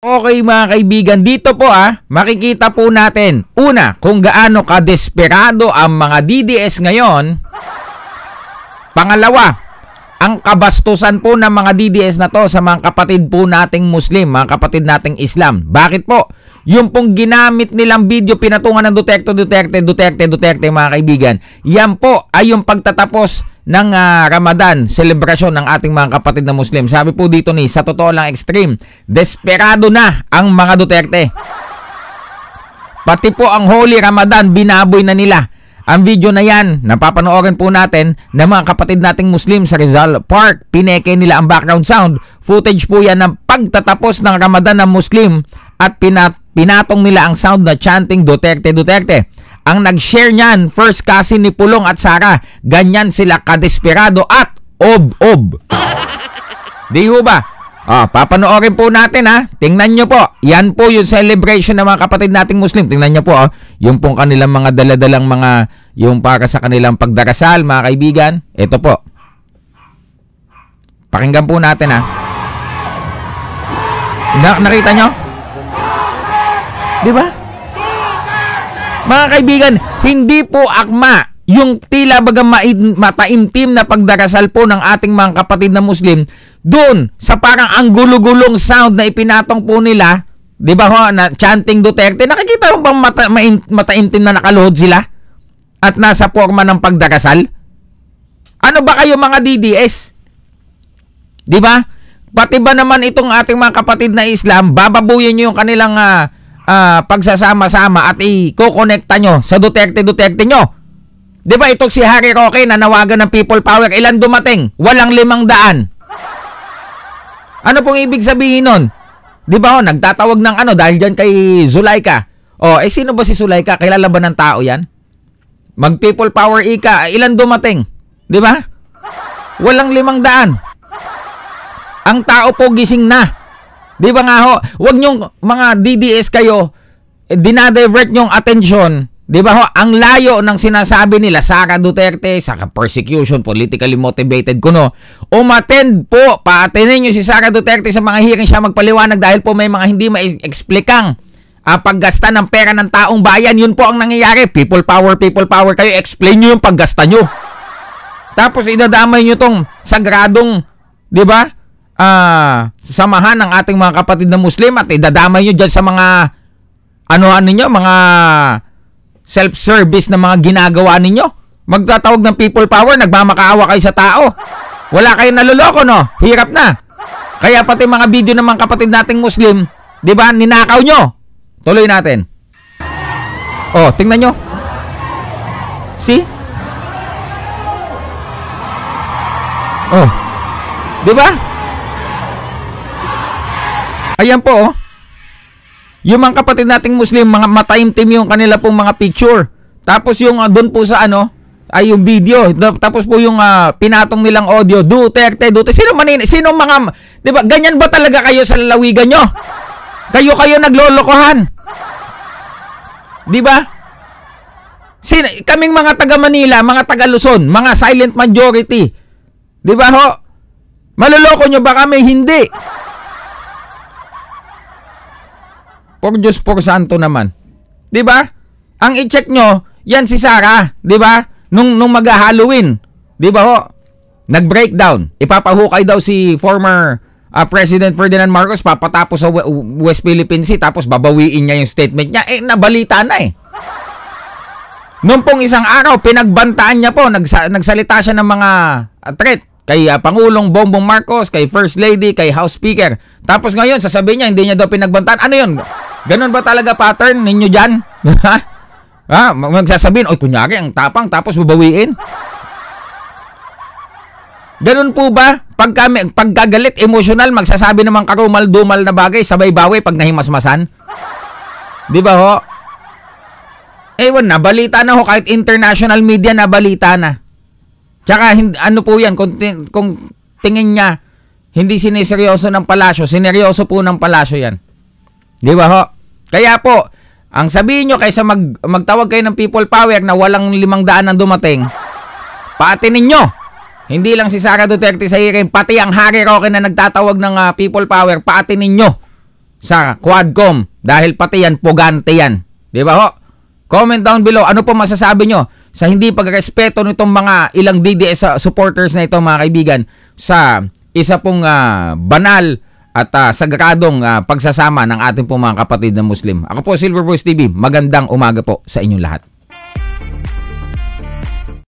Okay mga kaibigan, dito po makikita po natin, una, kung gaano kadesperado ang mga DDS ngayon. Pangalawa, ang kabastusan po ng mga DDS na to sa mga kapatid po nating Muslim, mga kapatid nating Islam. Bakit po? Yung pong ginamit nilang video pinatungan ng Duterte mga kaibigan, yan po ay yung pagtatapos ng Ramadan, selebrasyon ng ating mga kapatid na Muslim. Sabi po dito ni, sa totoo lang extreme, desperado na ang mga Duterte. Pati po ang Holy Ramadan, binaboy na nila. Ang video na yan, napapanoorin po natin ng mga kapatid nating Muslim sa Rizal Park. Pineke nila ang background sound. Footage po yan ng pagtatapos ng Ramadan ng Muslim at pinatong nila ang sound na chanting Duterte, Duterte. Ang nag-share niyan, first cousin ni Pulong at Sara. Ganyan sila kadesperado at ob-ob. Di ho ba? Papanoorin po natin Tingnan nyo po. Yan po yung celebration ng mga kapatid nating Muslim. Tingnan nyo po yung pong kanilang mga daladalang mga, yung para sa kanilang pagdarasal, mga kaibigan. Ito po. Pakinggan po natin nakita nyo? Di ba? Mga kaibigan, hindi po akma yung tila bagang mataimtim na pagdarasal po ng ating mga kapatid na Muslim doon sa parang ang gulo-gulong sound na ipinatong po nila, di ba na chanting Duterte. Nakikita mo bang mataimtim na nakaluhod sila at nasa forma ng pagdarasal? Ano ba kayo mga DDS? Di ba? Pati ba naman itong ating mga kapatid na Islam, bababuyin nyo yung kanilang pagsasama-sama at i-connecta nyo sa Duterte nyo. Di ba itong si Harry Roque na nawagan ng people power, ilan dumating? Walang 500. Ano pong ibig sabihin nun? Di ba nagtatawag ng dahil dyan kay Zulaika. Sino ba si Zulaika? Kilala ba ng tao yan? Mag people power ika, ilan dumating? Di ba? Walang 500. Ang tao po gising na. Di ba nga wag nyong mga DDS kayo, dinadivert nyong atensyon. Di ba ang layo ng sinasabi nila, Sara Duterte, sa persecution, politically motivated umattend po, paatinin nyo si Sara Duterte sa mga hearing siya magpaliwanag dahil po may mga hindi ma-explikang paggasta ng pera ng taong bayan. Yun po ang nangyayari. People power kayo. Explain nyo yung paggasta nyo. Tapos idadamay nyo tong sagradong, di ba, samahan ng ating mga kapatid na Muslim at idadamay nyo dyan sa mga ninyo, mga self-service na mga ginagawa ninyo. Magtatawag ng people power, nagmamakaawa kayo sa tao. Wala kayong naluloko, no? Hirap na. Kaya pati mga video ng mga kapatid nating Muslim, di ba, ninakaw nyo. Tuloy natin. Tingnan nyo. See? Di ba? Ayan po, yung mga kapatid nating Muslim, mga mataimtim yung kanila pong mga picture. Tapos yung doon po sa ay yung video. Tapos po yung pinatong nilang audio, Duterte. Sino mga, di ba, ganyan ba talaga kayo sa lalawigan nyo? Kayo naglolokohan. Di ba? Kaming mga taga Manila, mga taga Luzon, mga silent majority. Di ba maloloko nyo ba kami? Hindi. Por Diyos, por Santo naman. 'Di ba? Ang i-check nyo, yan si Sara, 'di ba? Nung mag-Halloween, 'di ba nag-breakdown. Ipapahukay daw si former President Ferdinand Marcos, papatapos sa West Philippine Sea, tapos babawiin niya yung statement niya. Nabalita na Noong pong isang araw, pinagbantaan niya po, nagsalita siya ng mga threat kay Pangulong Bongbong Marcos, kay First Lady, kay House Speaker. Tapos ngayon, sasabihin niya, hindi niya daw pinagbantaan. Ano yun? Ganon ba talaga pattern ninyo dyan? Magsasabihin, kunyari, ang tapang, tapos babawiin. Ganon po ba? Pagkagalit, emotional, magsasabi naman karumal-dumal na bagay, sabay bawi pag nahimasmasan? Di ba nabalita na kahit international media, nabalita na. Tsaka, ano po yan, kung tingin niya, hindi siniseryoso ng palasyo, sineryoso po ng palasyo yan. Di ba Kaya po, ang sabihin nyo, kaysa magtawag kayo ng people power na walang 500 ang dumating, paatinin nyo. Hindi lang si Sara Duterte sa hearing, pati ang Harry Roque na nagtatawag ng people power, paatinin nyo. sa Quadcom dahil pati yan pugante yan. 'Di ba ho? Comment down below ano po masasabi nyo sa hindi pagrespeto nitong mga ilang DDS supporters na ito mga kaibigan sa isa pong banal at sagradong pagsasama ng ating pong mga kapatid na Muslim. Ako po Silver Voice TV. Magandang umaga po sa inyong lahat.